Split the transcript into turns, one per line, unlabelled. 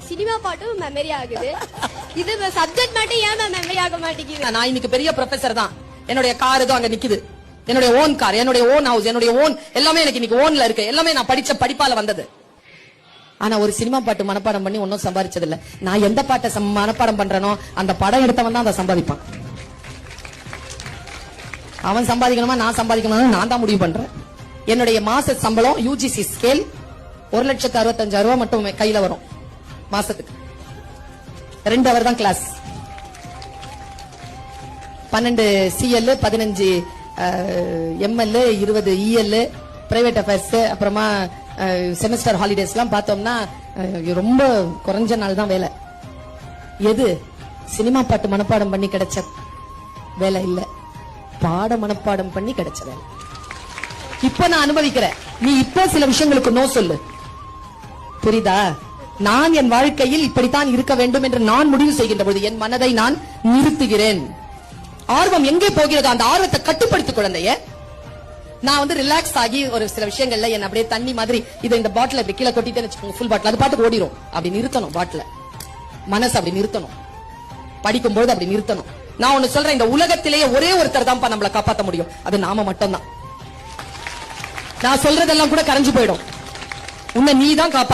Cinema பாட்டும் memory ஆகுது. இது சப்ஜெக்ட் மட்டும் ஏன் மெமரி ஆக மாட்டேங்குது?
நான் இன்னைக்கு பெரிய ப்ரொஃபசர் தான். என்னுடைய கார் ஏதோ அங்க நிக்குது. என்னுடைய ஓன் கார், என்னுடைய ஓன் ஹவுஸ், என்னுடைய ஓன் எல்லாமே எனக்கு இன்னைக்கு ஓன்ல இருக்கு. எல்லாமே நான் படிச்ச படிப்பால வந்தது. ஆனா ஒரு சினிமா பாட்டு மனப்பாடம் பண்ணி ஒன்னும் சம்பாதிச்சது இல்ல. நான் எந்த பாட்டை மனப்பாடம் பண்றேனோ அந்த படம் எடுத்தவன் தான் அதை சம்பாதிப்பான். அவன் சம்பாதிக்கணுமா நான் சம்பாதிக்கணுமா நான் தான் முடிவு பண்றேன். என்னுடைய மாச சம்பளம் யூஜிசி ஸ்கேல் 1,65,000 ரூபாய் மட்டும் கையில வரும் மாசத்துக்கு. 2 ஹவர் தான் class. 12 CL, 15 ML, 20 EL, private affairs, அப்புறமா செமஸ்டர் ஹாலிடேஸ் எல்லாம் பார்த்தோம்னா ரொம்ப குறைஞ்ச நாள் தான் வேலை. எது சினிமா பாட்டு மனப்பாடம் பண்ணி கிடைச்ச வேலை இல்ல, பாட மனப்பாடம் பண்ணி கிடைச்ச வேலை. இப்ப நான் அனுபவிக்கிறேன். நீ இப்ப சில விஷயங்களுக்கு நோ சொல்லு, புரியுதா? நான் என் வாழ்க்கையில் இப்படித்தான் இருக்க வேண்டும் என்று நான் முடிவு செய்கின்ற பொழுது என் மனதை நான் நிறுத்துகிறேன். ஆர்வம் எங்கே போகிறதோ அந்த ஆர்வத்தை கட்டுப்படுத்திக் குழந்தைய. நான் ரிலாக்ஸ் ஆகி ஒரு சில விஷயங்கள்ல என்ன அப்படியே தண்ணி மாதிரி இதை இந்த பாட்டில இப்படி கீழே கொட்டிட்டேன்னு வச்சுக்கோங்க, ஃபுல் பாட்டில் அது பாட்டுக்கு ஓடிடும். அப்படி நிறுத்தணும் பாட்டில, மனசு அப்படி நிறுத்தணும். படிக்கும்போது அப்படி நிறுத்தணும். நான் ஒண்ணு சொல்றேன், இந்த உலகத்திலேயே ஒரே ஒருத்தர் தான் நம்மளை காப்பாற்ற முடியும், அது நாம மட்டும்தான். நான் சொல்றதெல்லாம் கூட கரைஞ்சு போயிடும். உன்னை நீ தான் காப்பா